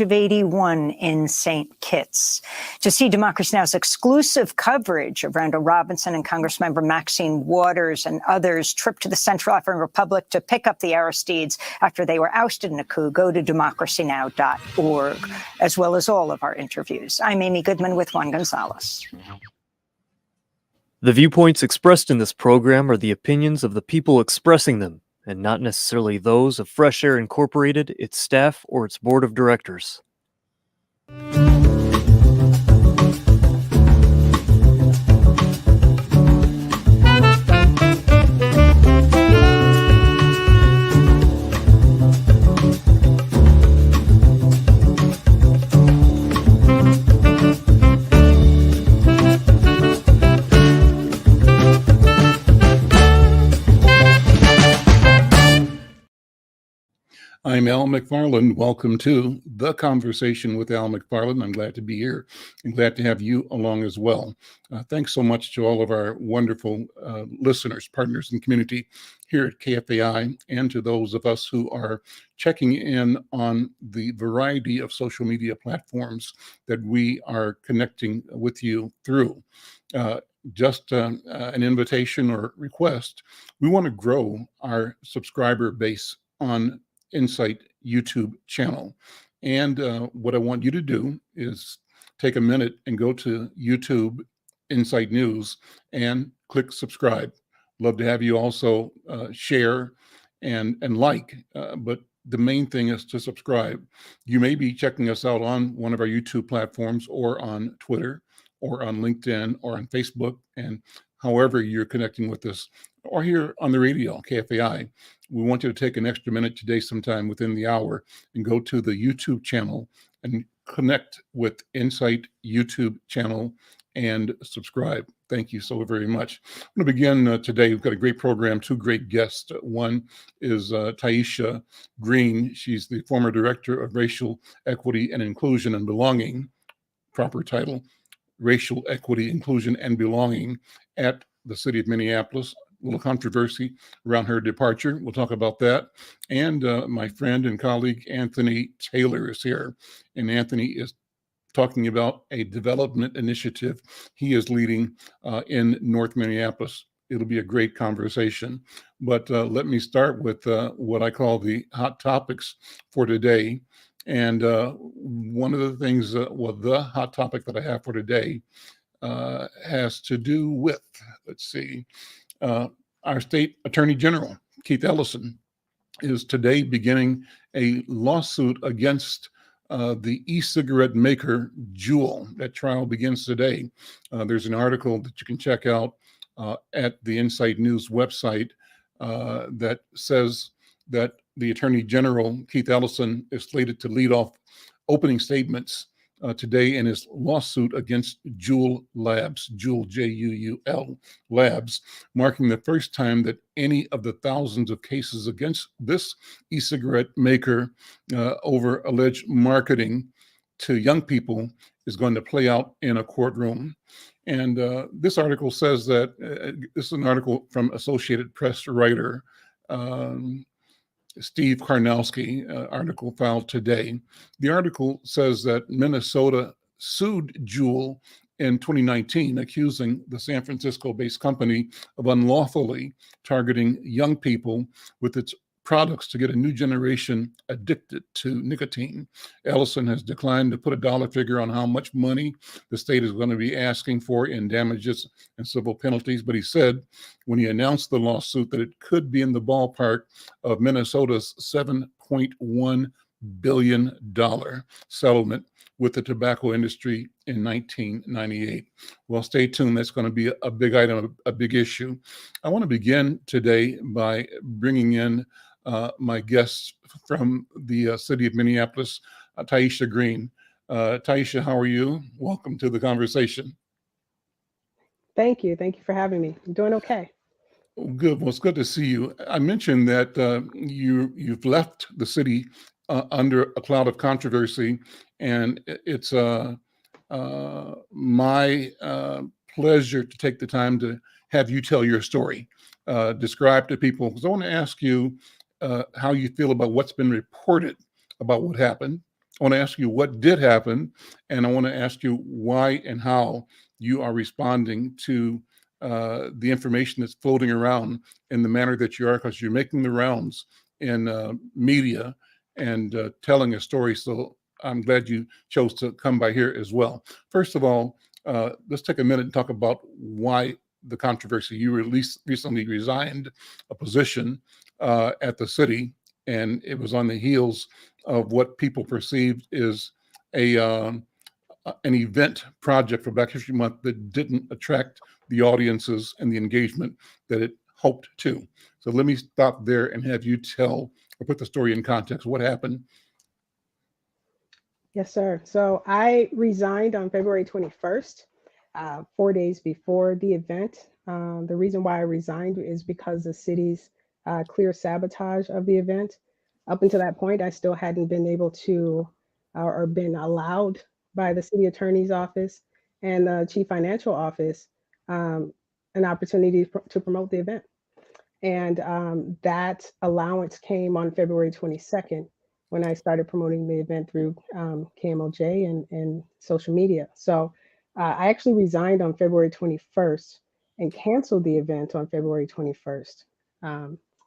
of 81 in St. Kitts. To see Democracy Now!'s exclusive coverage of Randall Robinson and Congressmember Maxine Waters and others' trip to the Central African Republic to pick up the Aristides after they were ousted in a coup, go to democracynow.org, as well as all of our interviews. I'm Amy Goodman with Juan Gonzalez. The viewpoints expressed in this program are the opinions of the people expressing them, and not necessarily those of Fresh Air Incorporated, its staff, or its board of directors. I'm Al McFarlane. Welcome to The Conversation with Al McFarlane. I'm glad to be here and glad to have you along as well. Thanks so much to all of our wonderful listeners, partners, and community here at KFAI, and to those of us who are checking in on the variety of social media platforms that we are connecting with you through. Just an invitation or request. We want to grow our subscriber base on Insight YouTube channel. And what I want you to do is take a minute and go to YouTube Insight News and click subscribe. Love to have you also share and like, but the main thing is to subscribe. You may be checking us out on one of our YouTube platforms or on Twitter or on LinkedIn or on Facebook, and however you're connecting with us, or here on the radio, KFAI. We want you to take an extra minute today sometime within the hour and go to the YouTube channel and connect with Insight YouTube channel and subscribe. Thank you so very much. I'm going to begin today. We've got a great program, two great guests. One is Taisha Green. She's the former Director of Racial Equity and Inclusion and Belonging, proper title, Racial Equity, Inclusion, and Belonging at the City of Minneapolis. A little controversy around her departure. We'll talk about that. And my friend and colleague, Anthony Taylor, is here. And Anthony is talking about a development initiative he is leading in North Minneapolis. It'll be a great conversation. But let me start with what I call the hot topics for today. And one of the things, the hot topic that I have for today has to do with, let's see, our state attorney general, Keith Ellison, is today beginning a lawsuit against the e-cigarette maker Juul. That trial begins today. There's an article that you can check out at the Insight News website that says that the Attorney General, Keith Ellison, is slated to lead off opening statements today in his lawsuit against Juul Labs, Juul, J-U-U-L, Labs, marking the first time that any of the thousands of cases against this e-cigarette maker over alleged marketing to young people is going to play out in a courtroom. And this article says that, this is an article from Associated Press writer Steve Karnowski, article filed today. The article says that Minnesota sued Juul in 2019, accusing the San Francisco-based company of unlawfully targeting young people with its products to get a new generation addicted to nicotine. Ellison has declined to put a dollar figure on how much money the state is going to be asking for in damages and civil penalties, but he said when he announced the lawsuit that it could be in the ballpark of Minnesota's $7.1 billion settlement with the tobacco industry in 1998. Well, stay tuned. That's going to be a big item, a big issue. I want to begin today by bringing in my guests from the city of Minneapolis, Taisha Green. Taisha, how are you? Welcome to the conversation. Thank you. Thank you for having me. I'm doing okay. Good. Well, it's good to see you. I mentioned that you've left the city under a cloud of controversy, and it's my pleasure to take the time to have you tell your story. Describe to people, because I want to ask you how you feel about what's been reported about what happened, I want to ask you what did happen, and I want to ask you why and how you are responding to the information that's floating around in the manner that you are, because you're making the rounds in media and telling a story. So I'm glad you chose to come by here as well. First of all, let's take a minute and talk about why the controversy. You recently resigned a position at the city, and it was on the heels of what people perceived is an event project for Black History Month that didn't attract the audiences and the engagement that it hoped to. So let me stop there and have you tell or put the story in context. What happened? Yes, sir. So I resigned on February 21st, 4 days before the event. The reason why I resigned is because the city's clear sabotage of the event. Up until that point, I still hadn't been able to or been allowed by the city attorney's office and the chief financial office an opportunity to promote the event. And that allowance came on February 22nd when I started promoting the event through KMOJ and social media. So I actually resigned on February 21st and canceled the event on February 21st.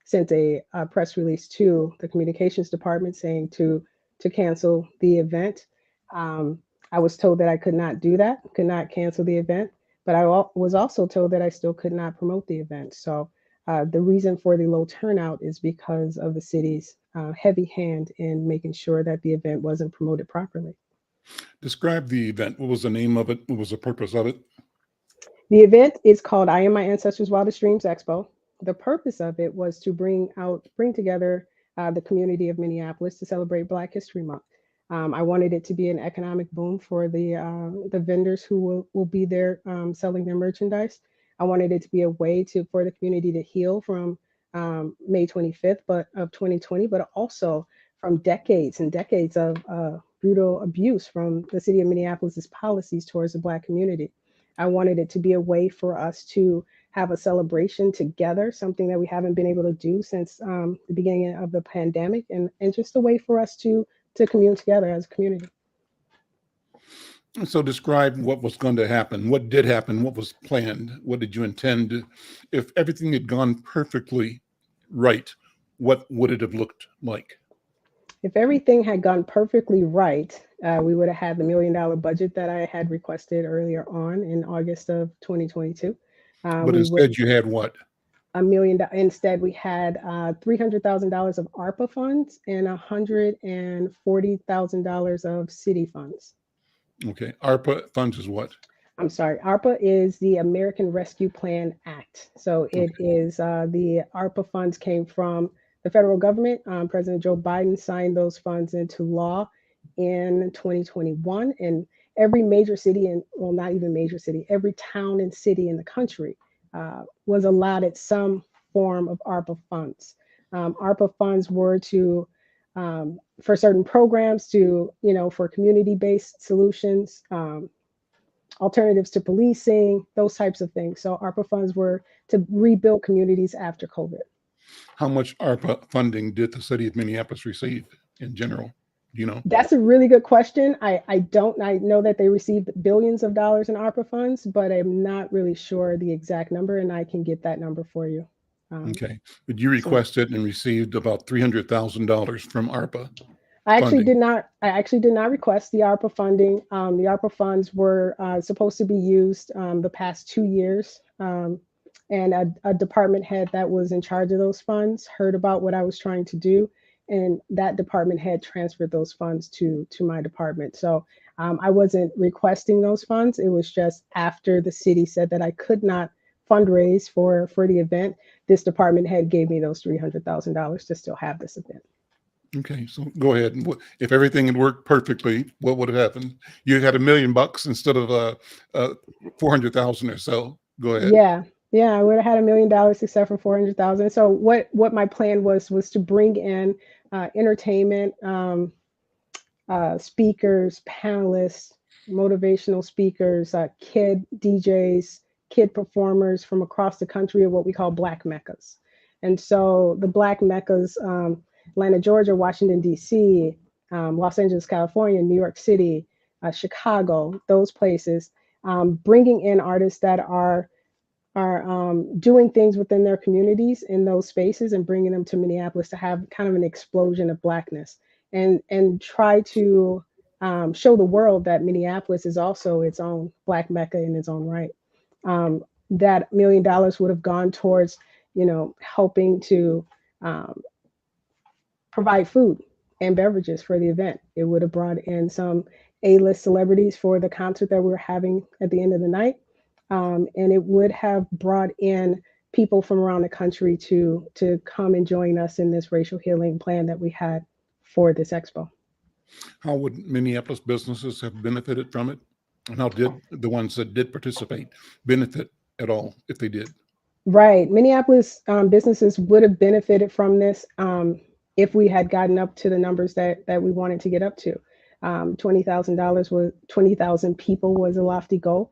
Sent a press release to the communications department saying to cancel the event. I was told that I could not do that, could not cancel the event, but I was also told that I still could not promote the event. So the reason for the low turnout is because of the city's heavy hand in making sure that the event wasn't promoted properly. Describe the event. What was the name of it? What was the purpose of it? The event is called I Am My Ancestors' Wildest Dreams Expo. The purpose of it was to bring together the community of Minneapolis to celebrate Black History Month. I wanted it to be an economic boom for the vendors who will be there selling their merchandise. I wanted it to be a way for the community to heal from May 25th of 2020, but also from decades and decades of brutal abuse from the city of Minneapolis's policies towards the Black community. I wanted it to be a way for us to have a celebration together, something that we haven't been able to do since the beginning of the pandemic, and just a way for us to commune together as a community. So describe what was going to happen. What did happen? What was planned? What did you intend? If everything had gone perfectly right, what would it have looked like? If everything had gone perfectly right, we would have had the $1 million budget that I had requested earlier on in August of 2022. But instead you had what? $1 million. Instead, we had $300,000 of ARPA funds and $140,000 of city funds. Okay. ARPA funds is what? I'm sorry. ARPA is the American Rescue Plan Act. So it is the ARPA funds came from the federal government. President Joe Biden signed those funds into law in 2021. And every major city, and well, not even major city, every town and city in the country was allotted some form of ARPA funds. ARPA funds were to for certain programs, to for community-based solutions, alternatives to policing, those types of things. So ARPA funds were to rebuild communities after COVID. How much ARPA funding did the city of Minneapolis receive in general? Do you know? That's a really good question. I know that they received billions of dollars in ARPA funds, but I'm not really sure the exact number, and I can get that number for you. Okay. But you requested and received about $300,000 from ARPA. I actually did not request the ARPA funding. The ARPA funds were supposed to be used the past 2 years. And a department head that was in charge of those funds heard about what I was trying to do, and that department head transferred those funds to my department. So I wasn't requesting those funds. It was just after the city said that I could not fundraise for the event, this department head gave me those $300,000 to still have this event. Okay, so go ahead. If everything had worked perfectly, what would have happened? You had $1 million instead of 400,000 or so. Go ahead. Yeah, I would have had $1 million except for 400,000. So what my plan was to bring in entertainment, speakers, panelists, motivational speakers, kid DJs, kid performers from across the country of what we call Black Meccas. And so the Black Meccas, Atlanta, Georgia, Washington, D.C., Los Angeles, California, New York City, Chicago, those places, bringing in artists that are doing things within their communities in those spaces and bringing them to Minneapolis to have kind of an explosion of Blackness and try to show the world that Minneapolis is also its own Black Mecca in its own right. That $1 million would have gone towards, helping to provide food and beverages for the event. It would have brought in some A-list celebrities for the concert that we were having at the end of the night. And it would have brought in people from around the country to come and join us in this racial healing plan that we had for this expo. How would Minneapolis businesses have benefited from it? And how did the ones that did participate benefit at all, if they did? Right. Minneapolis businesses would have benefited from this if we had gotten up to the numbers that we wanted to get up to. $20,000 was 20,000 people was a lofty goal,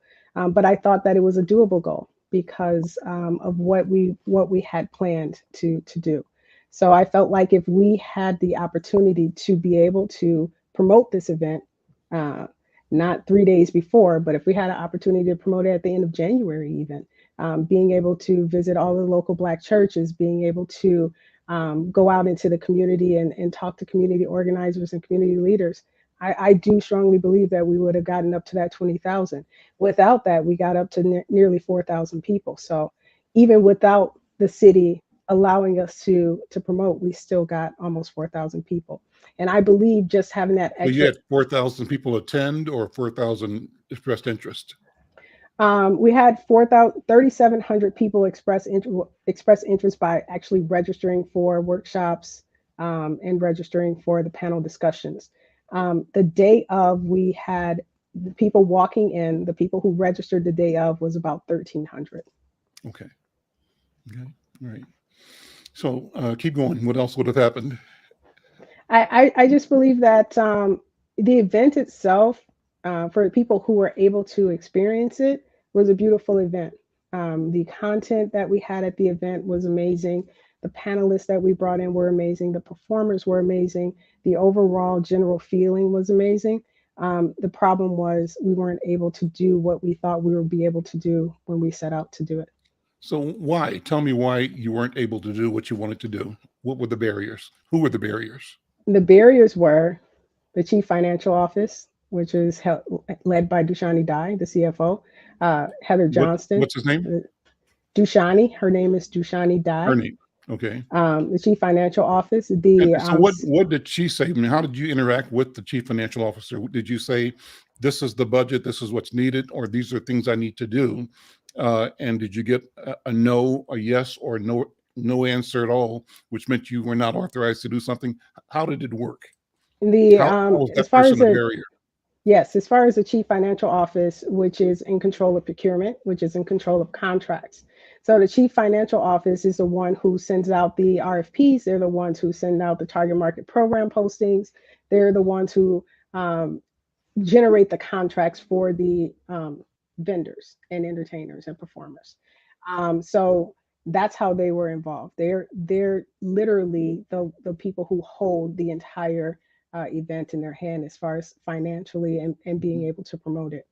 but I thought that it was a doable goal because of what we had planned to do. So I felt like if we had the opportunity to be able to promote this event, not 3 days before, but if we had an opportunity to promote it at the end of January, even being able to visit all the local Black churches, being able to go out into the community and talk to community organizers and community leaders, I do strongly believe that we would have gotten up to that 20,000. Without that, we got up to nearly 4,000 people. So even without the city allowing us to promote, we still got almost 4,000 people. And I believe just having that extra. So you had 4,000 people attend or 4,000 expressed interest? We had 3,700 people express interest by actually registering for workshops and registering for the panel discussions. The day of, we had the people walking in, the people who registered the day of was about 1,300. Okay. All right. So keep going. What else would have happened? I just believe that the event itself, for the people who were able to experience it, was a beautiful event. The content that we had at the event was amazing. The panelists that we brought in were amazing. The performers were amazing. The overall general feeling was amazing. The problem was we weren't able to do what we thought we would be able to do when we set out to do it. So why? Tell me why you weren't able to do what you wanted to do. What were the barriers? Who were the barriers? The barriers were the Chief Financial Office, which is led by Dushani Dye, the CFO, Heather Johnston. What's his name? Dushani. Her name is Dushani Dye. Her name. Okay. The Chief Financial Office. So what did she say? I mean, how did you interact with the Chief Financial Officer? Did you say, this is the budget, this is what's needed, or these are things I need to do? And did you get a no, a yes, or no answer at all, which meant you were not authorized to do something? How did it work? How was that person a barrier? Yes, as far as the Chief Financial Office, which is in control of procurement, which is in control of contracts. So the Chief Financial Office is the one who sends out the RFPs. They're the ones who send out the target market program postings. They're the ones who generate the contracts for the vendors and entertainers and performers. So that's how they were involved. They're literally the people who hold the entire event in their hand as far as financially and being able to promote it.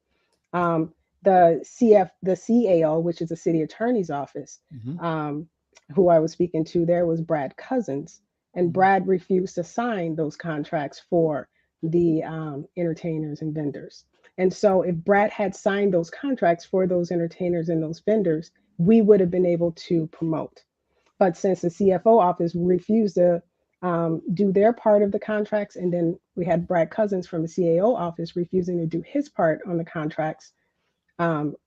The CAO, which is the city attorney's office, who I was speaking to there, was Brad Cousins, and Brad refused to sign those contracts for the entertainers and vendors. And so if Brad had signed those contracts for those entertainers and those vendors, we would have been able to promote. But since the CFO office refused to do their part of the contracts, and then we had Brad Cousins from the CAO office refusing to do his part on the contracts,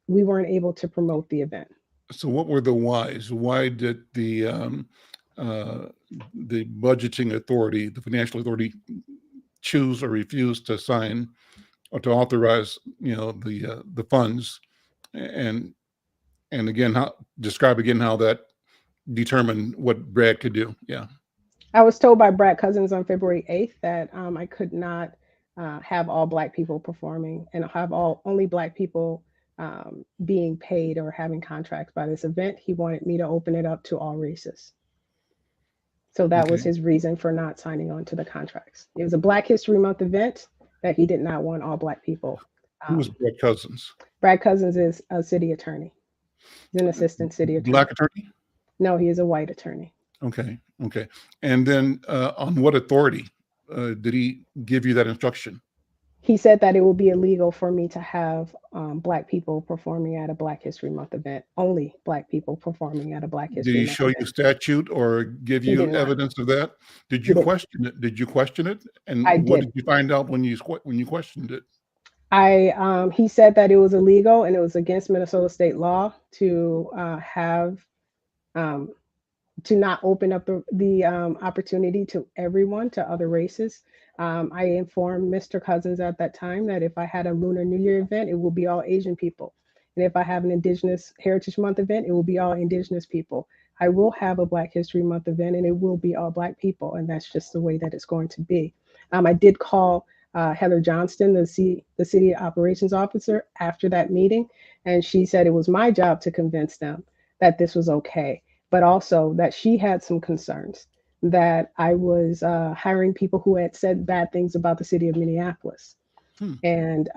we weren't able to promote the event. So what were the whys? Why did the budgeting authority, the financial authority, choose or refuse to sign or to authorize, the funds? And again, describe again how that determined what Brad could do. Yeah. I was told by Brad Cousins on February 8th that I could not have all Black people performing and have only Black people being paid or having contracts by this event. He wanted me to open it up to all races. So that was Okay. his reason for not signing on to the contracts. It was a Black History Month event that he did not want all Black people. Who was Brett Cousins? Brad Cousins is a city attorney. He's an assistant city attorney. Black attorney? No, he is a white attorney. Okay. Okay. And then on what authority did he give you that instruction? He said that it will be illegal for me to have Black people performing at a Black History Month event. Only Black people performing at a Black Did History he Month show event. you statute or give He you did not. evidence of that? Did He you did. question it? Did you question it? And I what did. did you find out when you questioned it? He said that it was illegal and it was against Minnesota state law to have to not open up the opportunity to everyone, to other races. I informed Mr. Cousins at that time that if I had a Lunar New Year event, it will be all Asian people. And if I have an Indigenous Heritage Month event, it will be all Indigenous people. I will have a Black History Month event and it will be all Black people. And that's just the way that it's going to be. I did call Heather Johnston, the city operations officer, after that meeting. And she said it was my job to convince them that this was okay, but also that she had some concerns that I was hiring people who had said bad things about the city of Minneapolis. And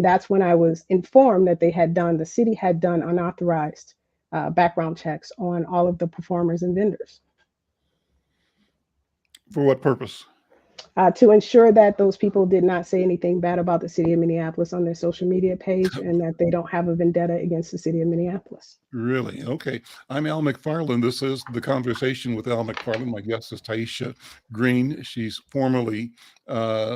that's when I was informed that the city had done unauthorized background checks on all of the performers and vendors. For what purpose? To ensure that those people did not say anything bad about the city of Minneapolis on their social media page and that they don't have a vendetta against the city of Minneapolis. Really? Okay. I'm Al McFarlane. This is The Conversation with Al McFarlane. My guest is Taisha Green. She's formerly the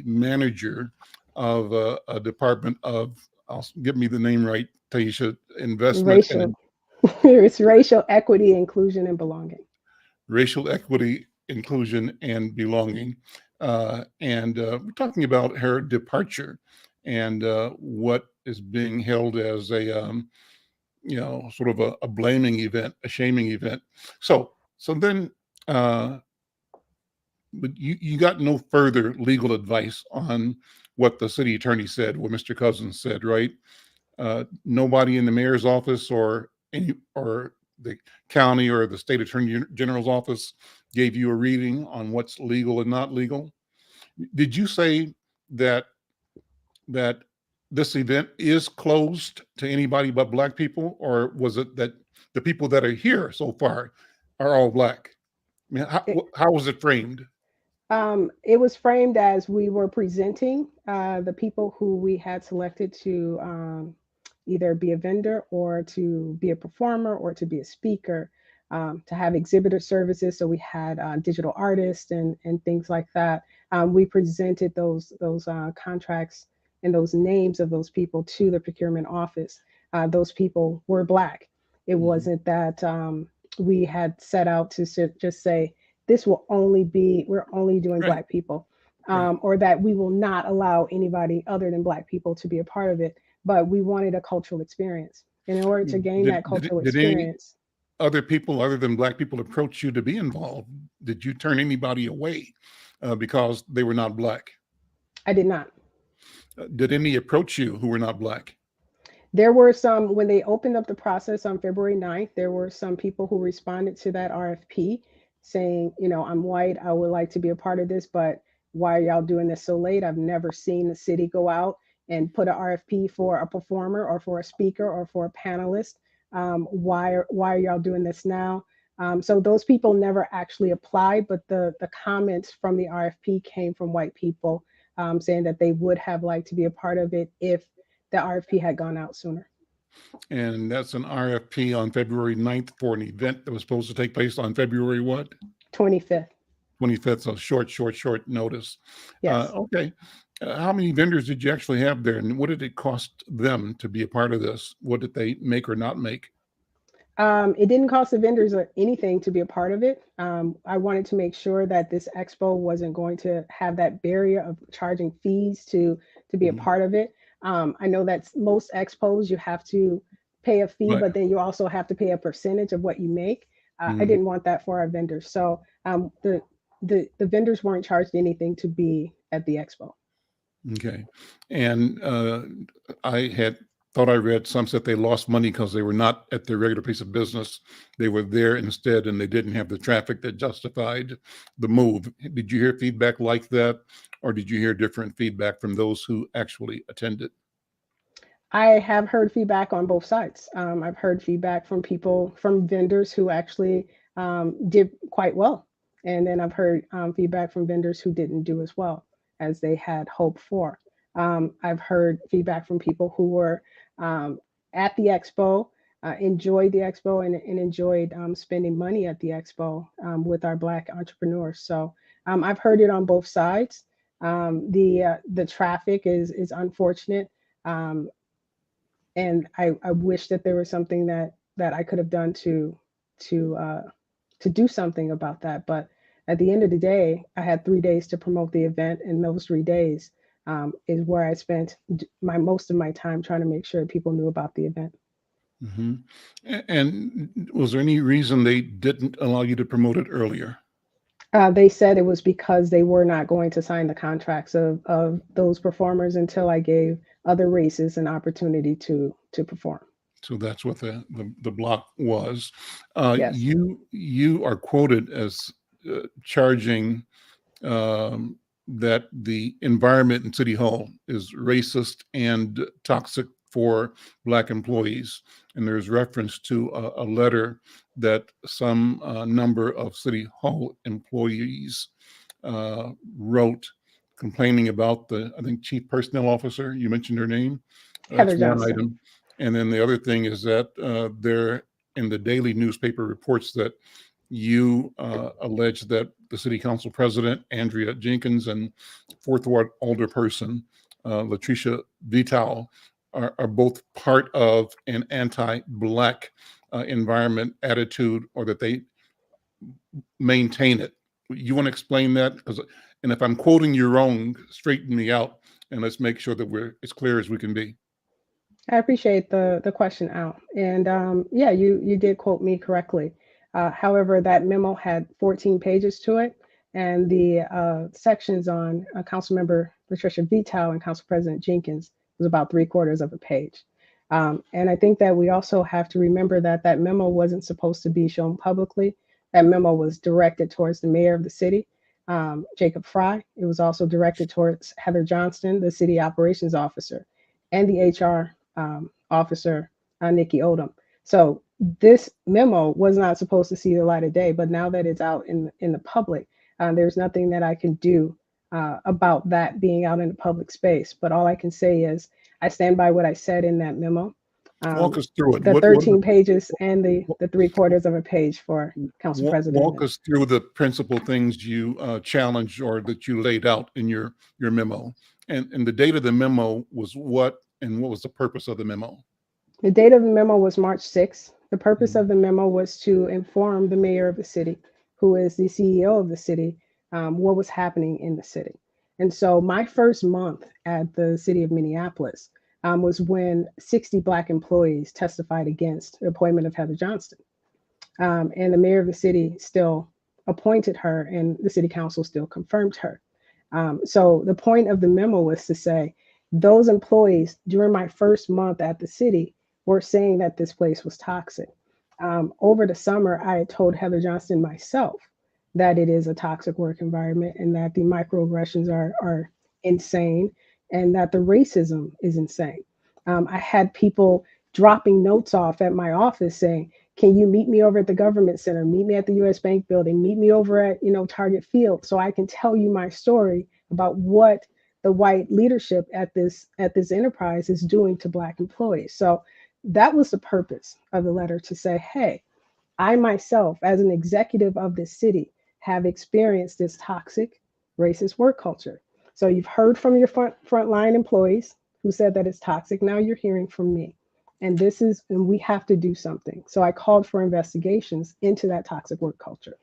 manager of a department of, give me the name right, Taisha, investment and It's racial equity, inclusion, and belonging. Racial equity, inclusion, and belonging. And we're talking about her departure and what is being held as a, sort of a blaming event, a shaming event. So then, but you got no further legal advice on what the city attorney said, what Mr. Cousins said, right? Nobody in the mayor's office or the county or the state attorney general's office gave you a reading on what's legal and not legal. Did you say that this event is closed to anybody but Black people, or was it that the people that are here so far are all Black? I mean, how was it framed? It was framed as we were presenting the people who we had selected to either be a vendor or to be a performer or to be a speaker, to have exhibitor services. So we had digital artists and things like that. We presented those contracts and those names of those people to the procurement office. Those people were Black. It wasn't that we had set out to just say, this will only be, we're only doing Right. Black people, or that we will not allow anybody other than Black people to be a part of it. But we wanted a cultural experience. And in order to gain that cultural experience. Other people other than Black people approach you to be involved? Did you turn anybody away because they were not Black? I did not. Did any approach you who were not Black? There were some, when they opened up the process on February 9th, there were some people who responded to that RFP saying, I'm white, I would like to be a part of this, but why are y'all doing this so late? I've never seen the city go out and put an RFP for a performer or for a speaker or for a panelist. Why are y'all doing this now? So those people never actually applied, but the comments from the RFP came from white people saying that they would have liked to be a part of it if the RFP had gone out sooner. And that's an RFP on February 9th for an event that was supposed to take place on February what? 25th. 25th, so short notice. Yes. Okay. How many vendors did you actually have there, and what did it cost them to be a part of this? What did they make or not make? It didn't cost the vendors or anything to be a part of it. I wanted to make sure that this expo wasn't going to have that barrier of charging fees to be a part of it. I know that most expos you have to pay a fee, Right. but then you also have to pay a percentage of what you make. I didn't want that for our vendors. So the vendors weren't charged anything to be at the expo. Okay. And I had thought I read some said they lost money because they were not at their regular place of business. They were there instead, and they didn't have the traffic that justified the move. Did you hear feedback like that, or did you hear different feedback from those who actually attended? I have heard feedback on both sides. I've heard feedback from people, from vendors who actually did quite well. And then I've heard feedback from vendors who didn't do as well as they had hoped for. I've heard feedback from people who were at the expo, enjoyed the expo, and enjoyed spending money at the expo with our Black entrepreneurs. So I've heard it on both sides. The traffic is unfortunate. And I wish that there was something that I could have done to do something about that. But at the end of the day, I had 3 days to promote the event, and those 3 days is where I spent most of my time trying to make sure people knew about the event. Mm-hmm. And was there any reason they didn't allow you to promote it earlier? They said it was because they were not going to sign the contracts of those performers until I gave other races an opportunity to perform. So that's what the block was. Yes. You are quoted as charging that the environment in City Hall is racist and toxic for Black employees. And there's reference to a letter that some number of City Hall employees wrote complaining about I think, Chief Personnel Officer. You mentioned her name. Heather That's one Johnson. item. And then the other thing is that there in the daily newspaper reports that you allege that the city council president, Andrea Jenkins, and Fourth Ward alderperson, Latricia Vital, are both part of an anti-Black environment attitude, or that they maintain it. You want to explain that? And if I'm quoting you wrong, straighten me out, and let's make sure that we're as clear as we can be. I appreciate the question, Al. And yeah, you did quote me correctly. However, that memo had 14 pages to it, and the sections on Councilmember Patricia Vital and Council President Jenkins was about 3/4 of a page. And I think that we also have to remember that that memo wasn't supposed to be shown publicly. That memo was directed towards the mayor of the city, Jacob Fry. It was also directed towards Heather Johnston, the city operations officer, and the HR officer, Nikki Odom. So this memo was not supposed to see the light of day, but now that it's out in the public, there's nothing that I can do about that being out in the public space. But all I can say is I stand by what I said in that memo. Walk us through it. The 13 pages and the 3/4 of a page for Council President. Walk us through the principal things you challenged or that you laid out in your memo. And the date of the memo was what, and what was the purpose of the memo? The date of the memo was March 6th. The purpose of the memo was to inform the mayor of the city, who is the CEO of the city, what was happening in the city. And so my first month at the city of Minneapolis was when 60 Black employees testified against the appointment of Heather Johnston. And the mayor of the city still appointed her, and the city council still confirmed her. So the point of the memo was to say, those employees during my first month at the city were saying that this place was toxic. Over the summer, I had told Heather Johnston myself that it is a toxic work environment and that the microaggressions are insane and that the racism is insane. I had people dropping notes off at my office saying, can you meet me over at the government center, meet me at the US Bank building, meet me over at Target Field so I can tell you my story about what the white leadership at this enterprise is doing to Black employees. So that was the purpose of the letter, to say, hey, I myself, as an executive of this city, have experienced this toxic, racist work culture. So you've heard from your frontline employees who said that it's toxic. Now you're hearing from me. And we have to do something. So I called for investigations into that toxic work culture.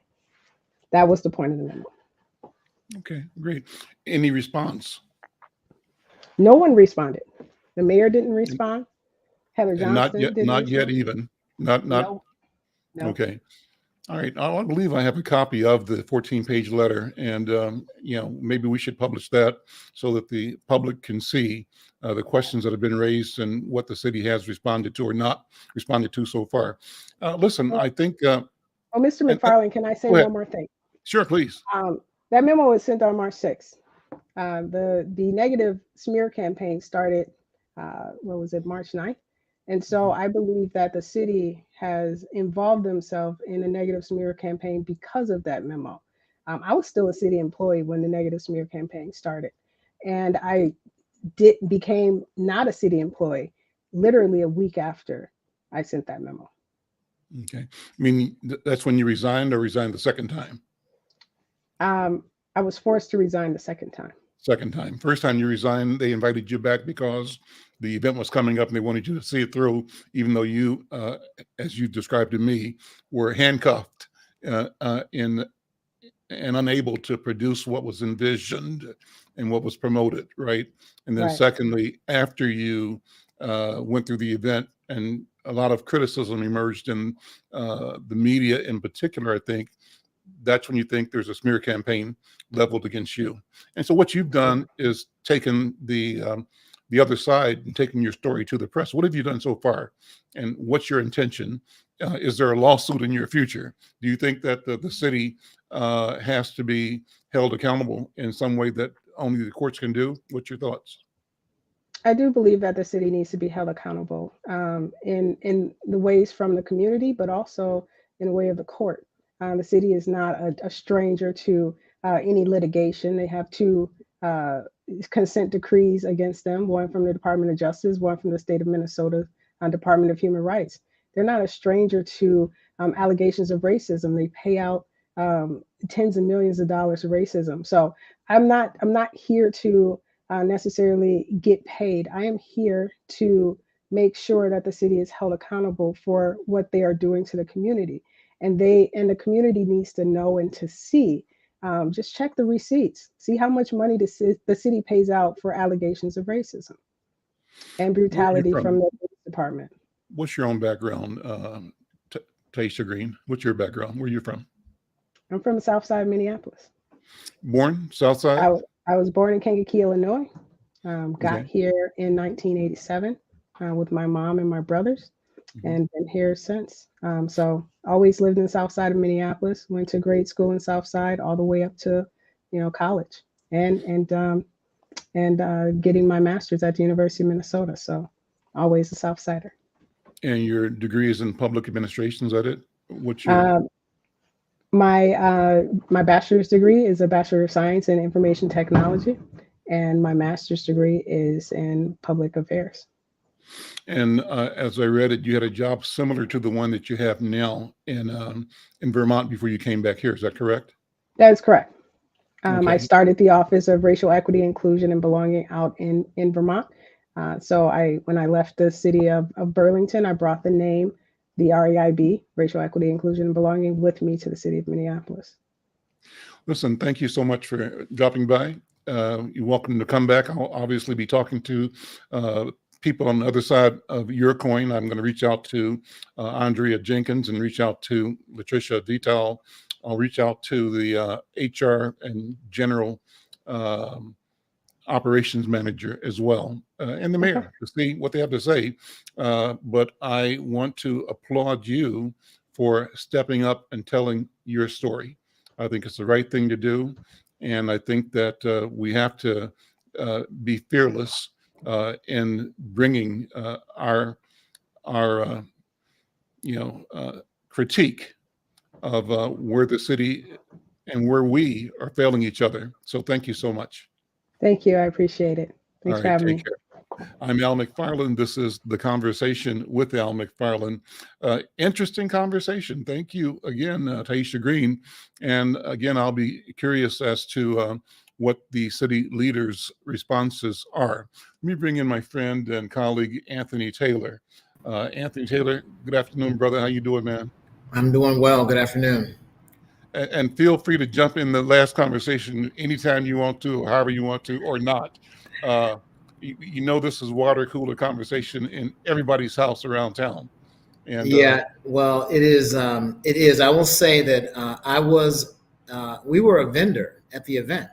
That was the point of the memo. Okay, great. Any response? No one responded. The mayor didn't respond. Heather Johnston didn't not respond. yet even. Not. No. Okay. All right. I believe I have a copy of the 14-page letter, and maybe we should publish that so that the public can see the questions that have been raised and what the city has responded to or not responded to so far. Listen, Well, I think. Mr. McFarlane, can I say Go ahead. one more thing? Sure, please. That memo was sent on March 6th. The negative smear campaign started, what was it, March 9th? And so I believe that the city has involved themselves in a negative smear campaign because of that memo. I was still a city employee when the negative smear campaign started. And I became not a city employee literally a week after I sent that memo. Okay. I mean, that's when you resigned or resigned the second time? I was forced to resign the second time. Second time. First time you resigned, they invited you back because the event was coming up and they wanted you to see it through, even though you, as you described to me, were handcuffed and unable to produce what was envisioned and what was promoted, right? And then Right. secondly, after you went through the event and a lot of criticism emerged in the media in particular, I think, that's when you think there's a smear campaign leveled against you. And so what you've done is taken the other side and taken your story to the press. What have you done so far? And what's your intention? Is there a lawsuit in your future? Do you think that the city has to be held accountable in some way that only the courts can do? What's your thoughts? I do believe that the city needs to be held accountable in the ways from the community, but also in the way of the court. The city is not a stranger to any litigation. They have two consent decrees against them, one from the Department of Justice, one from the state of Minnesota Department of Human Rights. They're not a stranger to allegations of racism. They pay out tens of millions of dollars of racism. So I'm not here to necessarily get paid. I am here to make sure that the city is held accountable for what they are doing to the community. And the community needs to know and to see. Just check the receipts. See how much money the city pays out for allegations of racism and brutality from the police department. What's your own background, Taisha Green? What's your background? Where are you from? I'm from the South Side of Minneapolis. Born South Side? I was born in Kankakee, Illinois. Got Okay. here in 1987 with my mom and my brothers, and been here since. So always lived in the South Side of Minneapolis. Went to grade school in South Side all the way up to, college, and getting my master's at the University of Minnesota. So always a South Sider. And your degree is in public administration, is that it? What's your My bachelor's degree is a Bachelor of Science in Information Technology, and my master's degree is in Public Affairs. And as I read it, you had a job similar to the one that you have now in Vermont before you came back here. Is that correct? That is correct. Okay. I started the Office of Racial Equity, Inclusion, and Belonging out in Vermont. So when I left the city of Burlington, I brought the name, the REIB, Racial Equity, Inclusion, and Belonging, with me to the city of Minneapolis. Listen, thank you so much for dropping by. You're welcome to come back. I'll obviously be talking to people on the other side of your coin. I'm going to reach out to Andrea Jenkins and reach out to Latricia Vital. I'll reach out to the HR and general operations manager as well, and the mayor to see what they have to say. But I want to applaud you for stepping up and telling your story. I think it's the right thing to do. And I think that we have to be fearless in bringing our critique of where the city and where we are failing each other. So thank you so much. Thank you. I appreciate it. Thanks for having me. Take care. I'm Al McFarlane. This is The Conversation with Al McFarlane. Interesting conversation. Thank you again, Taisha Green. And again, I'll be curious as to what the city leaders' responses are. Let me bring in my friend and colleague, Anthony Taylor. Anthony Taylor, good afternoon, brother. How you doing, man? I'm doing well. Good afternoon. And feel free to jump in the last conversation anytime you want to, or however you want to, or not. You know this is water cooler conversation in everybody's house around town. And Yeah, well, it is. It is. I will say that we were a vendor at the event.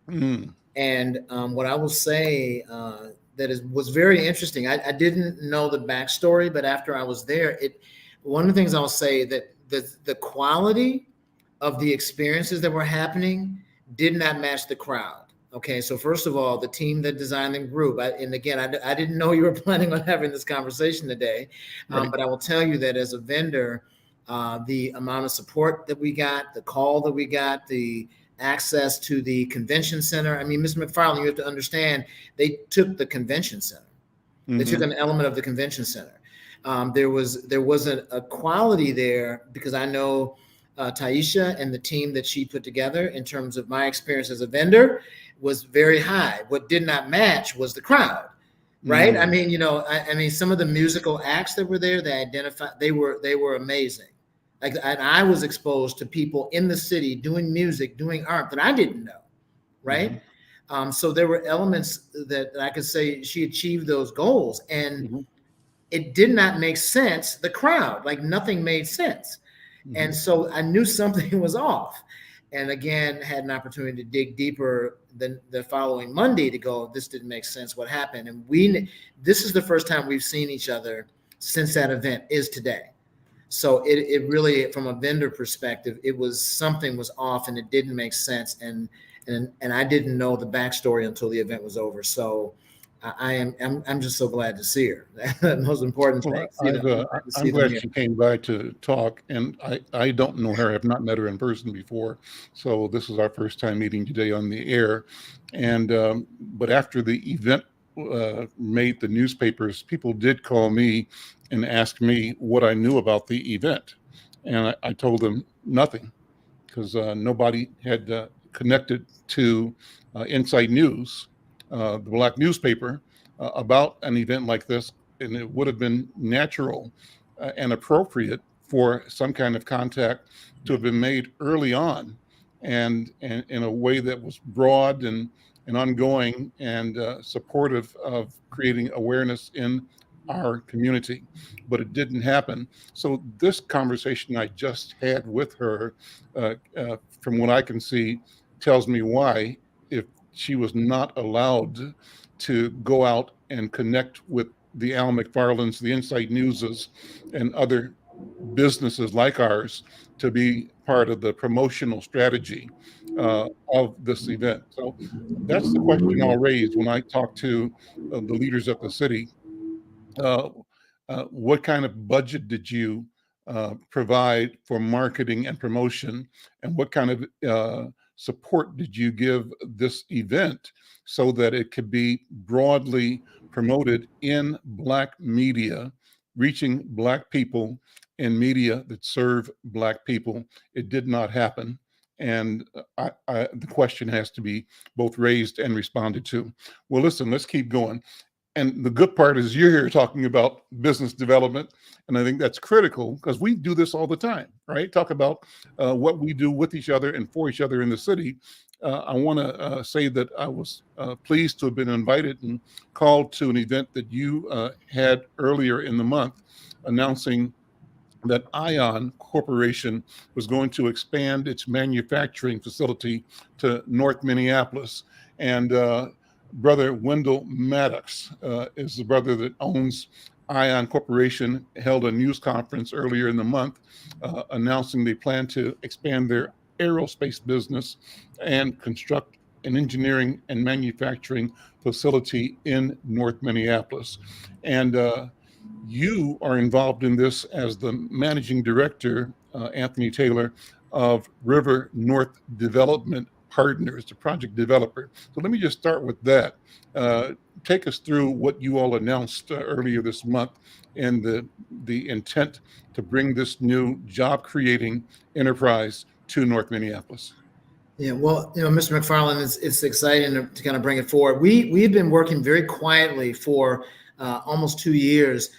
mm, And what I will say was very interesting. I didn't know the backstory, but after I was there, one of the things I'll say that the quality of the experiences that were happening did not match the crowd. Okay, so first of all, the team that designed the group, and again, I didn't know you were planning on having this conversation today, right. but I will tell you that as a vendor, the amount of support that we got, the call that we got, the access to the convention center. I mean, Mr. McFarlane, you have to understand, they took the convention center. They took an element of the convention center. There was a quality there because I know Taisha and the team that she put together in terms of my experience as a vendor was very high. What did not match was the crowd, right? I mean, I mean, some of the musical acts that were there, they were amazing. Like, and I was exposed to people in the city doing music, doing art that I didn't know, right? So there were elements that I could say she achieved those goals, and it did not make sense. The crowd, like nothing made sense. And so I knew something was off. And again, had an opportunity to dig deeper than the following Monday to go, this didn't make sense. What happened? And this is the first time we've seen each other since that event is today. So it really, from a vendor perspective, something was off and it didn't make sense. And I didn't know the backstory until the event was over. So I'm just so glad to see her. The most important thing. I'm glad she came by to talk, and I don't know her. I've not met her in person before, so this is our first time meeting today on the air. And but after the event made the newspapers, people did call me and ask me what I knew about the event, and I told them nothing because nobody had connected to Inside News, the Black newspaper, about an event like this, and it would have been natural and appropriate for some kind of contact to have been made early on, and in a way that was broad and ongoing and supportive of creating awareness in our community, but it didn't happen. So this conversation I just had with her, from what I can see, tells me why, if she was not allowed to go out and connect with the Al McFarlanes, the Insight Newses, and other businesses like ours to be part of the promotional strategy of this event. So that's the question I'll raise when I talk to the leaders of the city. What kind of budget did you provide for marketing and promotion, and what kind of support did you give this event so that it could be broadly promoted in Black media, reaching Black people in media that serve Black people? It did not happen. And the question has to be both raised and responded to. Well, listen, let's keep going. And the good part is you're here talking about business development. And I think that's critical because we do this all the time, right? Talk about what we do with each other and for each other in the city. I want to say that I was pleased to have been invited and called to an event that you had earlier in the month, announcing that Ion Corporation was going to expand its manufacturing facility to North Minneapolis. And Brother Wendell Maddox is the brother that owns Ion Corporation, held a news conference earlier in the month announcing they plan to expand their aerospace business and construct an engineering and manufacturing facility in North Minneapolis. And you are involved in this as the managing director, Anthony Taylor, of RiverNorth Development Partners, the project developer. So let me just start with that. Take us through what you all announced earlier this month and the intent to bring this new job-creating enterprise to North Minneapolis. Yeah, well, Mr. McFarlane, it's exciting to kind of bring it forward. We've been working very quietly for almost 2 years,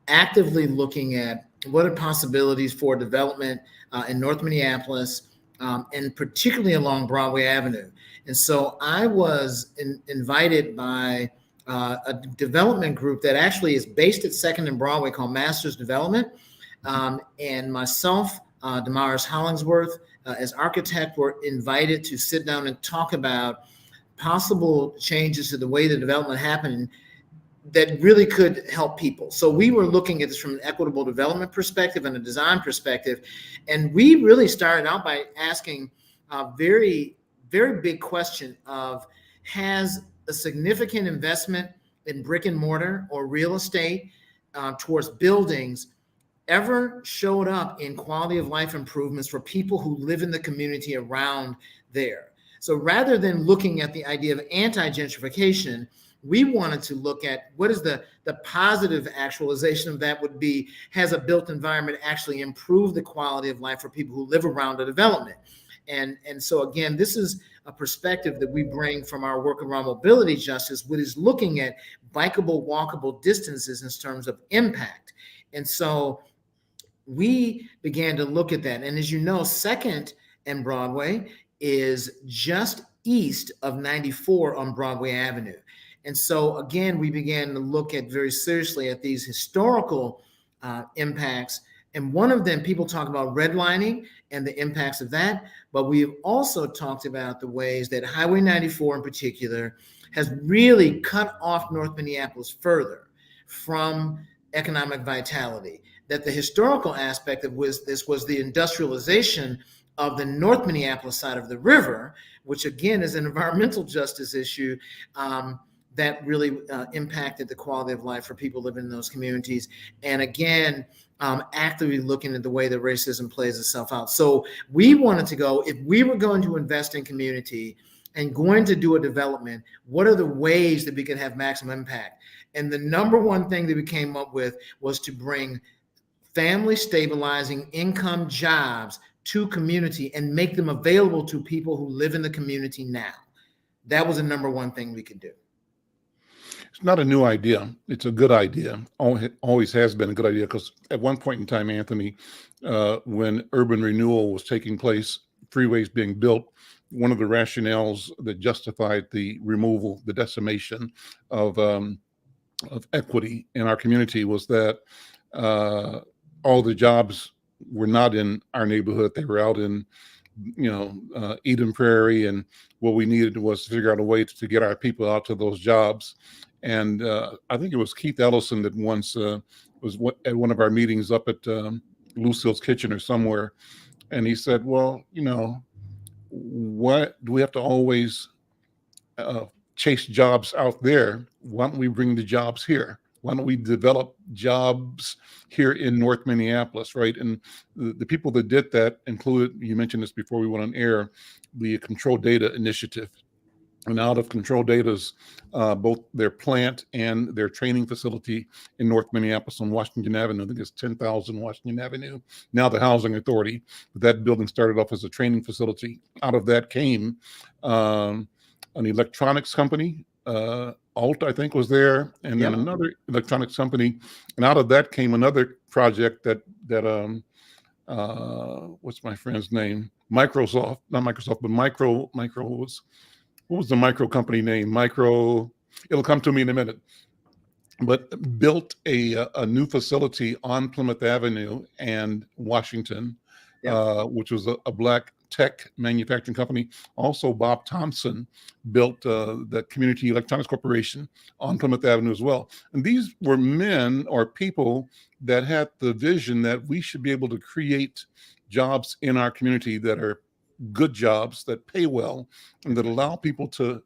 actively looking at what are possibilities for development in North Minneapolis, and particularly along Broadway Avenue. And so I was invited by a development group that actually is based at 2nd and Broadway called Masters Development. And myself, Damaris Hollingsworth, as architect, were invited to sit down and talk about possible changes to the way the development happened that really could help people. So we were looking at this from an equitable development perspective and a design perspective. And we really started out by asking a very, very big question of, has a significant investment in brick and mortar or real estate towards buildings ever showed up in quality of life improvements for people who live in the community around there? So rather than looking at the idea of anti-gentrification, we wanted to look at what is the positive actualization of that would be. Has a built environment actually improved the quality of life for people who live around a development? And so again, this is a perspective that we bring from our work around mobility justice, which is looking at bikeable, walkable distances in terms of impact. And so we began to look at that. And as you know, 2nd and Broadway is just east of 94 on Broadway Avenue. And so again, we began to look at very seriously at these historical impacts. And one of them, people talk about redlining and the impacts of that, but we've also talked about the ways that Highway 94 in particular has really cut off North Minneapolis further from economic vitality. That the historical aspect of this was the industrialization of the North Minneapolis side of the river, which again is an environmental justice issue that really impacted the quality of life for people living in those communities. And again, actively looking at the way that racism plays itself out. So we wanted to go, if we were going to invest in community and going to do a development, what are the ways that we could have maximum impact? And the number one thing that we came up with was to bring family stabilizing income jobs to community and make them available to people who live in the community now. That was the number one thing we could do. It's not a new idea. It's a good idea. Always has been a good idea, because at one point in time, Anthony, when urban renewal was taking place, freeways being built, one of the rationales that justified the removal, the decimation of equity in our community was that all the jobs were not in our neighborhood. They were out in, Eden Prairie, and what we needed was to figure out a way to get our people out to those jobs. And I think it was Keith Ellison that once was at one of our meetings up at Lucille's Kitchen or somewhere, and he said, well, what do we have to always chase jobs out there? Why don't we bring the jobs here? Why don't we develop jobs here in North Minneapolis, right? And the people that did that included, you mentioned this before we went on air, the Control Data Initiative. And out of Control Data's, both their plant and their training facility in North Minneapolis on Washington Avenue, I think it's 10,000 Washington Avenue, now the Housing Authority. That building started off as a training facility. Out of that came an electronics company, Alt, I think, was there, and then another electronics company. And out of that came another project that what's my friend's name? Microsoft, not Microsoft, but Micro was, what was the micro company name? It'll come to me in a minute. But built a new facility on Plymouth Avenue and Washington, which was a Black tech manufacturing company. Also, Bob Thompson built the Community Electronics Corporation on Plymouth Avenue as well. And these were men or people that had the vision that we should be able to create jobs in our community that are good jobs, that pay well, and that allow people to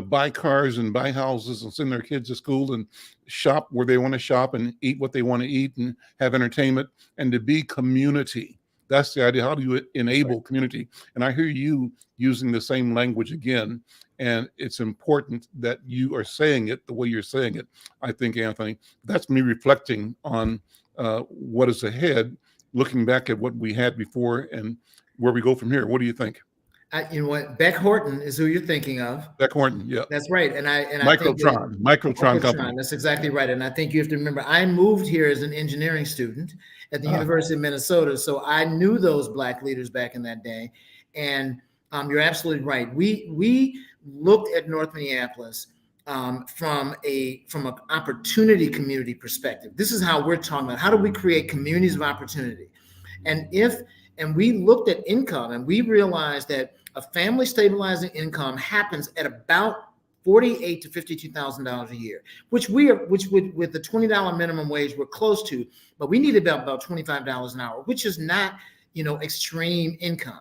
buy cars and buy houses and send their kids to school and shop where they want to shop and eat what they want to eat and have entertainment, and to be community. That's the idea. How do you enable community? And I hear you using the same language again. And it's important that you are saying it the way you're saying it. I think, Anthony, that's me reflecting on what is ahead, looking back at what we had before and where we go from here. What do you think? You know what? Beck Horton is who you're thinking of. Beck Horton, yeah. That's right. And I Microtron company. That's exactly right. And I think you have to remember, I moved here as an engineering student at the University of Minnesota. So I knew those Black leaders back in that day. And you're absolutely right. We looked at North Minneapolis from an opportunity community perspective. This is how we're talking about how do we create communities of opportunity. And we looked at income, and we realized that a family stabilizing income happens at about $48,000 to $52,000 a year, which with the $20 minimum wage we're close to, but we need about $25 an hour, which is not extreme income.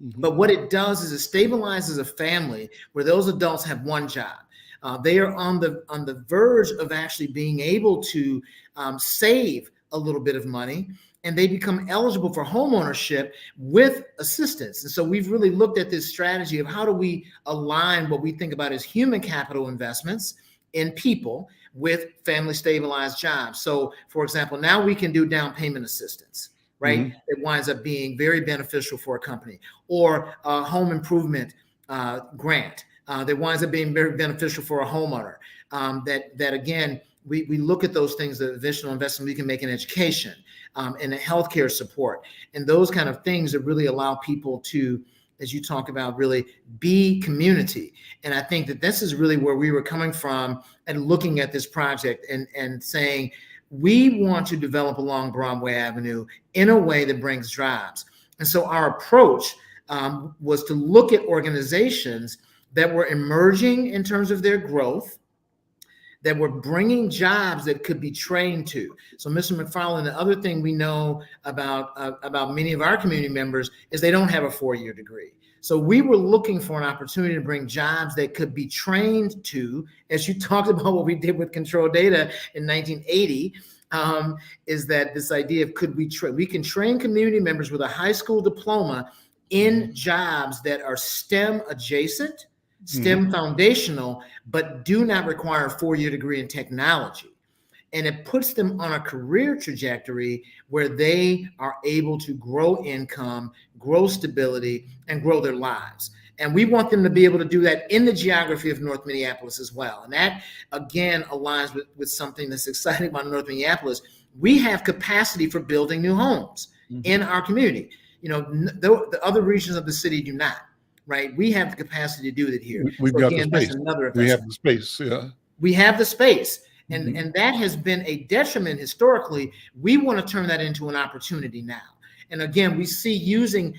Mm-hmm. But what it does is it stabilizes a family where those adults have one job. They are on the verge of actually being able to save a little bit of money, and they become eligible for homeownership with assistance. And so we've really looked at this strategy of how do we align what we think about as human capital investments in people with family stabilized jobs. So for example, now we can do down payment assistance, right? Mm-hmm. It winds up being very beneficial for a company, or a home improvement grant that winds up being very beneficial for a homeowner. That again, we look at those things, the additional investment we can make in education, and healthcare support, and those kind of things that really allow people to, as you talk about, really be community. And I think that this is really where we were coming from and looking at this project and saying, we want to develop along Broadway Avenue in a way that brings jobs. And so our approach was to look at organizations that were emerging in terms of their growth, that were bringing jobs that could be trained to. So Mr. McFarlane, the other thing we know about many of our community members is they don't have a 4-year degree. So we were looking for an opportunity to bring jobs that could be trained to, as you talked about what we did with control data in 1980, is that this idea of we can train community members with a high school diploma in jobs that are STEM adjacent, STEM foundational, but do not require a 4-year degree in technology. And it puts them on a career trajectory where they are able to grow income, grow stability, and grow their lives. And we want them to be able to do that in the geography of North Minneapolis as well. And that, again, aligns with something that's exciting about North Minneapolis. We have capacity for building new homes in our community. The other regions of the city do not. Right, we have the capacity to do that here. We've got the space. We have the space. Yeah, we have the space, and that has been a detriment historically. We want to turn that into an opportunity now. And again, we see using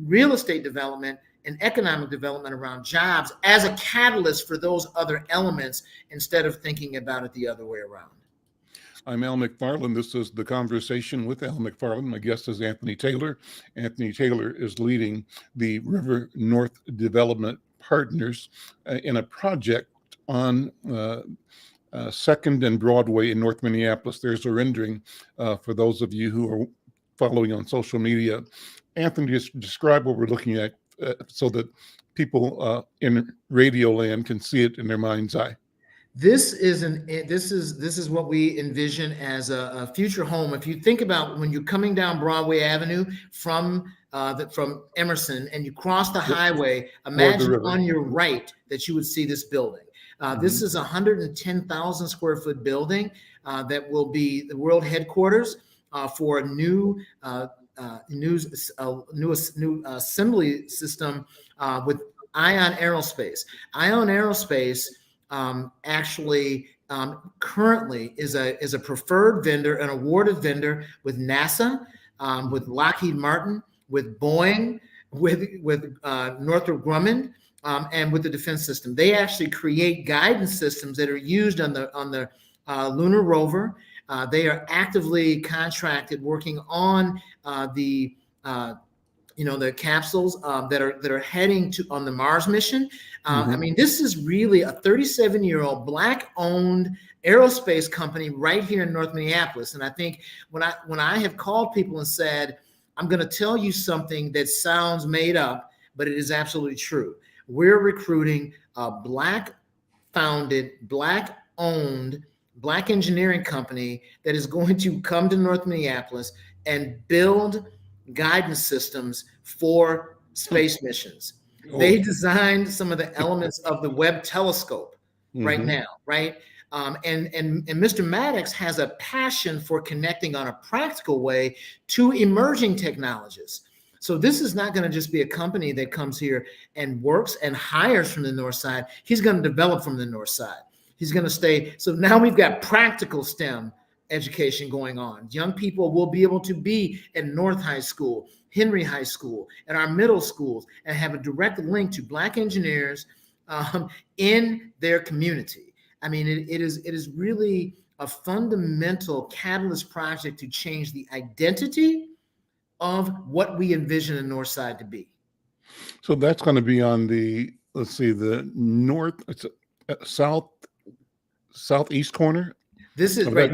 real estate development and economic development around jobs as a catalyst for those other elements instead of thinking about it the other way around. I'm Al McFarlane. This is The Conversation with Al McFarlane. My guest is Anthony Taylor. Anthony Taylor is leading the RiverNorth Development Partners in a project on 2nd and Broadway in North Minneapolis. There's a rendering for those of you who are following on social media. Anthony, just describe what we're looking at so that people in radio land can see it in their mind's eye. This is what we envision as a future home. If you think about when you're coming down Broadway Avenue from Emerson and you cross the highway, imagine on your right that you would see this building. This is a 110,000 square foot building that will be the world headquarters for a new assembly system with Ion Aerospace. Ion Aerospace actually currently is a preferred vendor, an awarded vendor with NASA, with Lockheed Martin, with Boeing, with Northrop Grumman, and with the defense system. They actually create guidance systems that are used on the lunar rover. They are actively contracted working on the capsules that are heading on the Mars mission. I mean, this is really a 37-year-old Black-owned aerospace company right here in North Minneapolis. And I think when I have called people and said, I'm going to tell you something that sounds made up, but it is absolutely true. We're recruiting a Black-founded, Black-owned, Black engineering company that is going to come to North Minneapolis and build guidance systems for space missions. They designed some of the elements of the Webb telescope right now, right? And Mr. Maddox has a passion for connecting on a practical way to emerging technologies. So this is not going to just be a company that comes here and works and hires from the north side. He's going to develop from the north side. He's going to stay. So now we've got practical STEM education going on. Young people will be able to be at North High School, Henry High School, and our middle schools, and have a direct link to Black engineers in their community. I mean, it is really a fundamental catalyst project to change the identity of what we envision the North Side to be. So that's going to be on the, let's see, the southeast corner. This is right.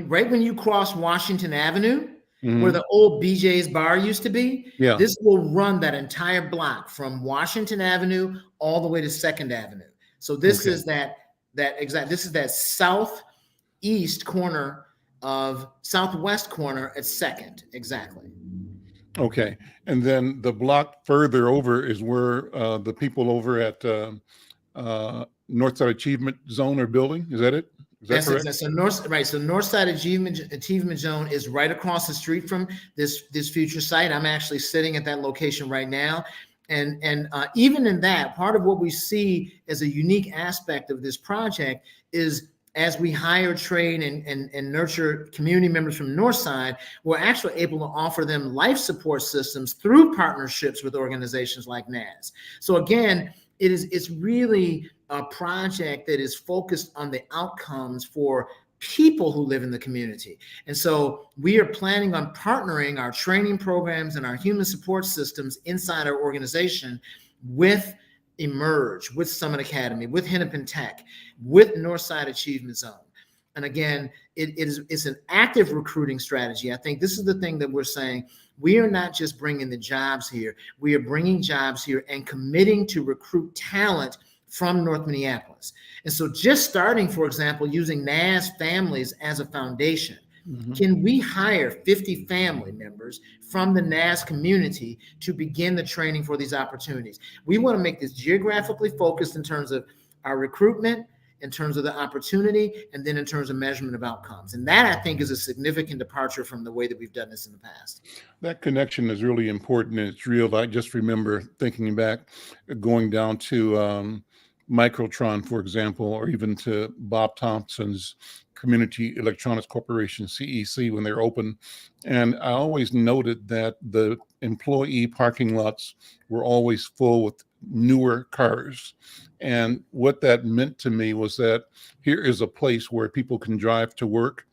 Right when you cross Washington Avenue, where the old BJ's bar used to be. Yeah. This will run that entire block from Washington Avenue all the way to 2nd Avenue. So this is that southwest corner at 2nd, exactly. Okay, and then the block further over is where the people over at Northside Achievement Zone are building. Is that it? Is that correct? So Northside Achievement Zone is right across the street from this future site. I'm actually sitting at that location right now. And even in that, part of what we see as a unique aspect of this project is, as we hire, train, and nurture community members from Northside, we're actually able to offer them life support systems through partnerships with organizations like NAS. So again, it's really a project that is focused on the outcomes for people who live in the community. And so we are planning on partnering our training programs and our human support systems inside our organization with Emerge, with Summit Academy, with Hennepin Tech, with Northside Achievement Zone. And again, it's an active recruiting strategy. I think this is the thing that we're saying. We are not just bringing the jobs here. We are bringing jobs here and committing to recruit talent from North Minneapolis. And so just starting, for example, using NAS families as a foundation, can we hire 50 family members from the NAS community to begin the training for these opportunities? We want to make this geographically focused in terms of our recruitment, in terms of the opportunity, and then in terms of measurement of outcomes. And that, I think, is a significant departure from the way that we've done this in the past. That connection is really important, and it's real. I just remember thinking back, going down to Microtron, for example, or even to Bob Thompson's Community Electronics Corporation, CEC, when they're open. And I always noted that the employee parking lots were always full with newer cars. And what that meant to me was that here is a place where people can drive to work.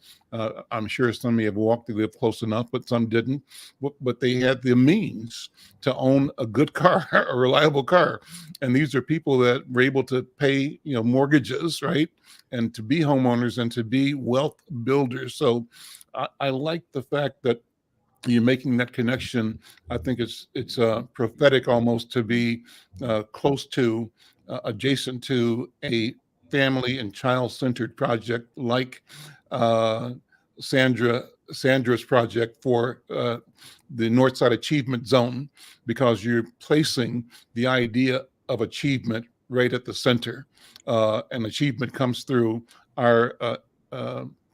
I'm sure some may have walked, they live close enough, but some didn't. But they had the means to own a good car, a reliable car. And these are people that were able to pay, mortgages, right? And to be homeowners and to be wealth builders. So I like the fact that you're making that connection. I think it's prophetic almost to be close to, adjacent to a family and child-centered project like Sandra's project for the Northside Achievement Zone, because you're placing the idea of achievement right at the center. And achievement comes through our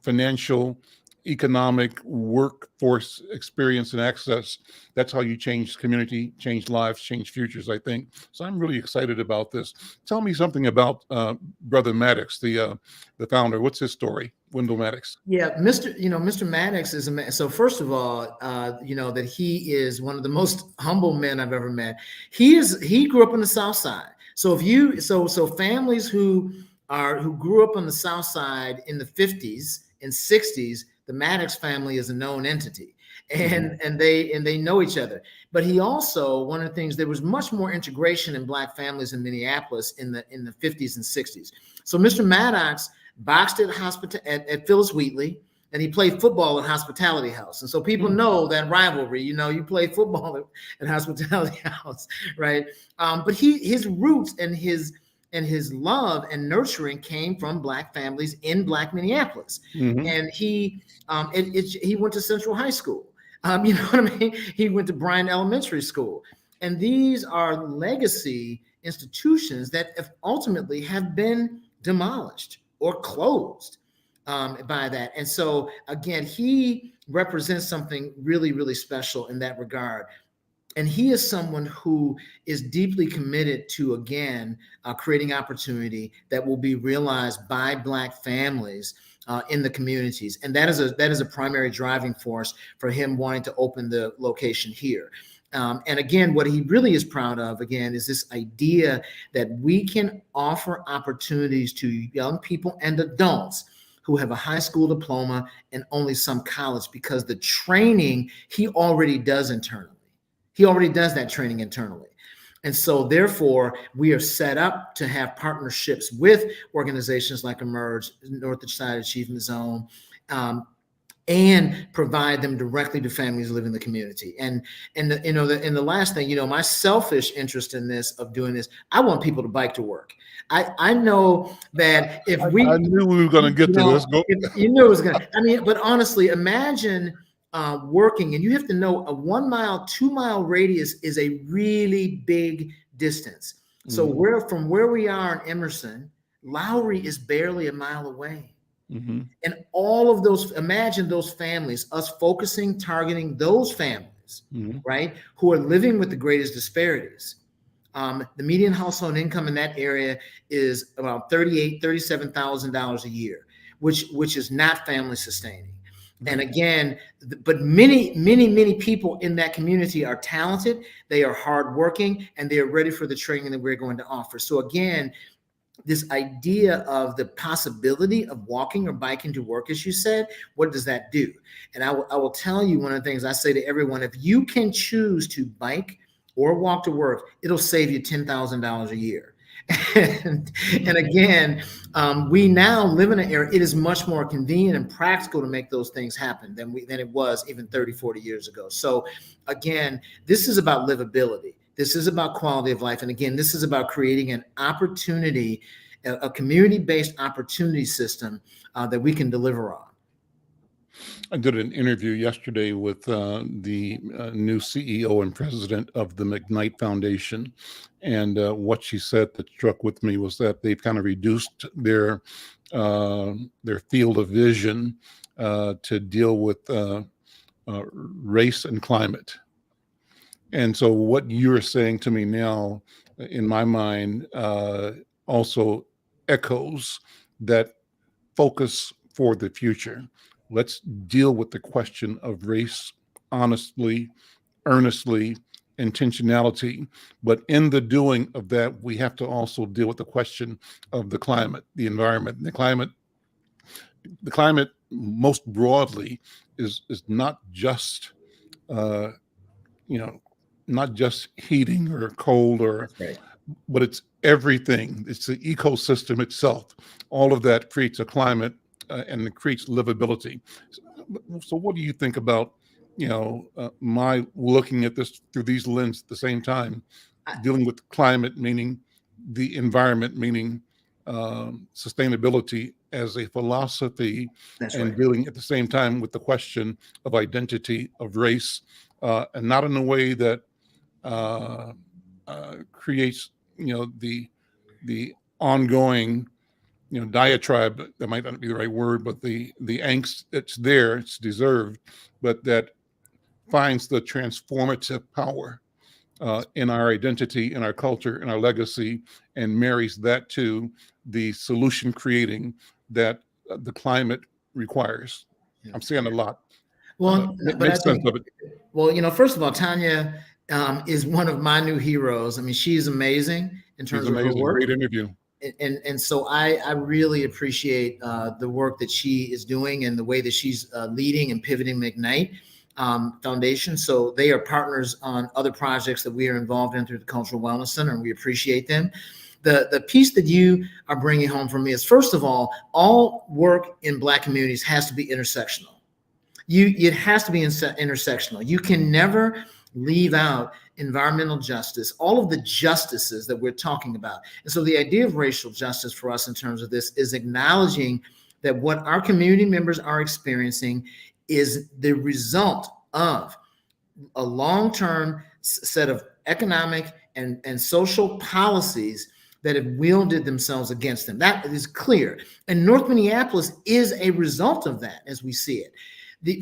financial, economic, workforce experience and access. That's how you change community, change lives, change futures, I think. So I'm really excited about this. Tell me something about Brother Maddox, the founder. What's his story, Wendell Maddox? Yeah, Mr. Maddox is a man. So first of all, that he is one of the most humble men I've ever met. He grew up on the South Side. So families who grew up on the South Side in the 50s and 60s, the Maddox family is a known entity, and they know each other. But he also, one of the things, there was much more integration in Black families in Minneapolis in the 50s and 60s. So Mr. Maddox boxed at Phyllis Wheatley, and he played football at Hospitality House. And so people know that rivalry. You play football at Hospitality House, right? But his roots and his love and nurturing came from Black families in Black Minneapolis. And he went to Central High School. You know what I mean? He went to Bryan Elementary School. And these are legacy institutions that ultimately have been demolished or closed by that. And so, again, he represents something really, really special in that regard. And he is someone who is deeply committed to, again, creating opportunity that will be realized by Black families in the communities. And that is a primary driving force for him wanting to open the location here. And again, what he really is proud of, again, is this idea that we can offer opportunities to young people and adults who have a high school diploma and only some college, because the training he already does internally. He already does that training internally. And so therefore, we are set up to have partnerships with organizations like Emerge, North Side Achievement Zone, and provide them directly to families who live in the community. And the last thing, my selfish interest in this, of doing this, I want people to bike to work. I know that if we, I knew we were going to get to this. You knew it was going to. But honestly, imagine working, and you have to know a 1 mile, 2 mile radius is a really big distance. So from where we are in Emerson, Lowry is barely a mile away. And all of those, imagine those families, us focusing, targeting those families, right, who are living with the greatest disparities. The median household income in that area is about $37,000 a year, which is not family sustaining. And again, but many people in that community are talented, they are hardworking, and they are ready for the training that we're going to offer. So again, this idea of the possibility of walking or biking to work, as you said, what does that do? And I will tell you, one of the things I say to everyone, if you can choose to bike or walk to work, it'll save you $10,000 a year. And again, we now live in an era, it is much more convenient and practical to make those things happen than it was even 30, 40 years ago. So again, this is about livability. This is about quality of life. And again, this is about creating an opportunity, a community-based opportunity system that we can deliver on. I did an interview yesterday with the new CEO and president of the McKnight Foundation. And what she said that struck with me was that they've kind of reduced their field of vision to deal with race and climate. And so what you're saying to me now, in my mind, also echoes that focus for the future. Let's deal with the question of race honestly, earnestly, intentionality. But in the doing of that, we have to also deal with the question of the climate, the environment. The climate most broadly is not just not just heating or cold but it's everything. It's the ecosystem itself. All of that creates a climate and it creates livability. So what do you think about, my looking at this through these lenses at the same time, dealing with climate, meaning the environment, meaning sustainability as a philosophy, and dealing at the same time with the question of identity, of race, and not in a way that creates, the ongoing, diatribe, that might not be the right word, but the angst that's there, it's deserved, but that finds the transformative power in our identity, in our culture, in our legacy, and marries that to the solution creating that the climate requires. I'm saying a lot. Well, make sense of it. Well, first of all, Tanya is one of my new heroes. I mean, she's amazing in terms of her work. Great interview. And so I really appreciate the work that she is doing and the way that she's leading and pivoting McKnight Foundation. So they are partners on other projects that we are involved in through the Cultural Wellness Center, and we appreciate them. The piece that you are bringing home for me is, first of all work in Black communities has to be intersectional. It has to be intersectional. You can never leave out environmental justice, all of the justices that we're talking about. And so the idea of racial justice for us in terms of this is acknowledging that what our community members are experiencing is the result of a long-term set of economic and social policies that have wielded themselves against them. That is clear. And North Minneapolis is a result of that as we see it.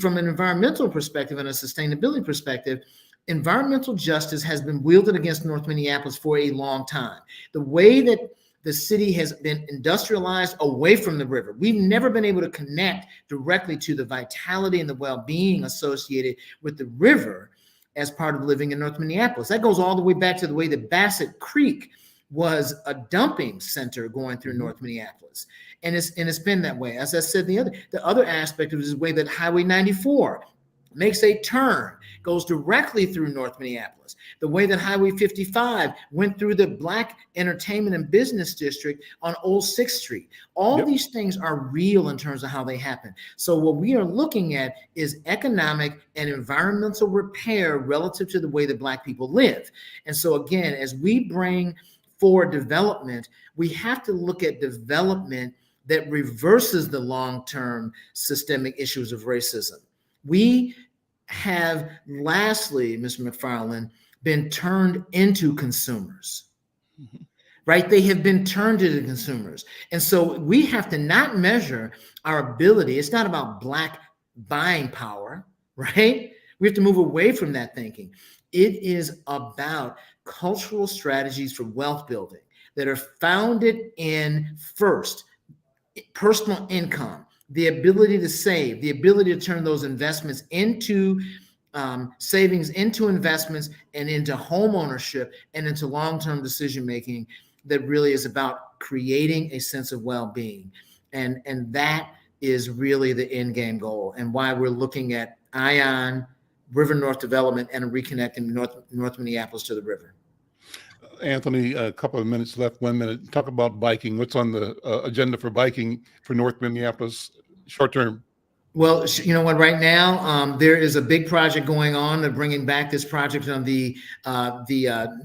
From an environmental perspective and a sustainability perspective, environmental justice has been wielded against North Minneapolis for a long time. The way that the city has been industrialized away from the river, we've never been able to connect directly to the vitality and the well-being associated with the river as part of living in North Minneapolis. That goes all the way back to the way that Bassett Creek was a dumping center going through North Minneapolis. And it's been that way. As I said, the other aspect of it is the way that Highway 94 makes a turn, goes directly through North Minneapolis. The way that Highway 55 went through the Black Entertainment and Business District on Old 6th Street. All these things are real in terms of how they happen. So what we are looking at is economic and environmental repair relative to the way that Black people live. And so again, as we bring forward development, we have to look at development that reverses the long-term systemic issues of racism. We have, lastly, Mr. McFarlane, been turned into consumers, right? They have been turned into consumers. And so we have to not measure our ability. It's not about Black buying power, right? We have to move away from that thinking. It is about cultural strategies for wealth building that are founded in, first, personal income, the ability to save, the ability to turn those investments into savings, into investments, and into home ownership, and into long-term decision-making that really is about creating a sense of well-being. And that is really the end game goal, and why we're looking at ION, RiverNorth Development, and reconnecting North Minneapolis to the river. Anthony, a couple of minutes left, 1 minute. Talk about biking. What's on the agenda for biking for North Minneapolis short term? Well, you know what, right now, there is a big project going on. They're bringing back this project on the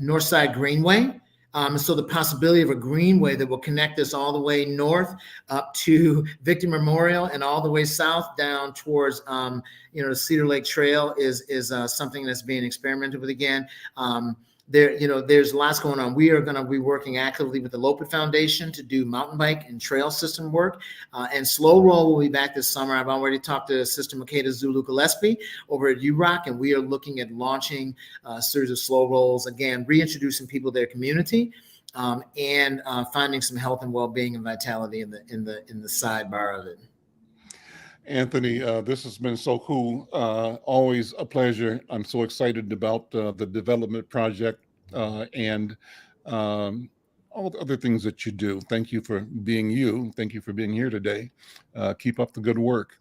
North Side Greenway. So the possibility of a greenway that will connect us all the way north up to Victor Memorial and all the way south down towards, the Cedar Lake Trail is something that's being experimented with again. There's lots going on. We are going to be working actively with the Lopet Foundation to do mountain bike and trail system work. And Slow Roll will be back this summer. I've already talked to Sister Makeda Zulu Gillespie over at UROC, and we are looking at launching a series of slow rolls, again, reintroducing people to their community, and finding some health and well-being and vitality in the sidebar of it. Anthony, this has been so cool. Always a pleasure. I'm so excited about the development project and all the other things that you do. Thank you for being you. Thank you for being here today. Keep up the good work.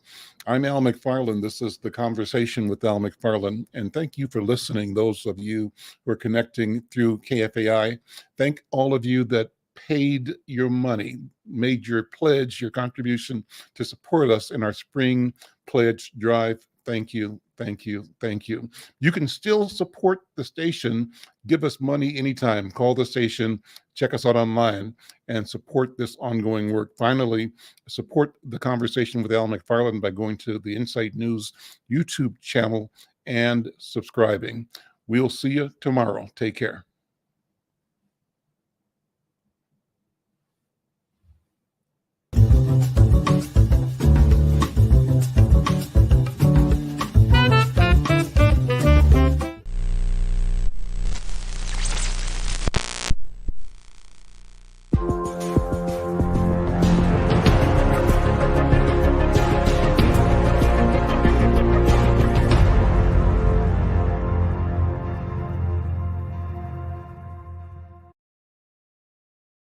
I'm Al McFarlane. This is The Conversation with Al McFarlane. And thank you for listening, those of you who are connecting through KFAI. Thank all of you that paid your money, made your pledge, your contribution to support us in our spring pledge drive. Thank you, thank you, thank you. You can still support the station. Give us money anytime. Call the station, check us out online, and support this ongoing work. Finally, support The Conversation with Al McFarlane by going to the Insight News YouTube channel and subscribing. We'll see you tomorrow. Take care.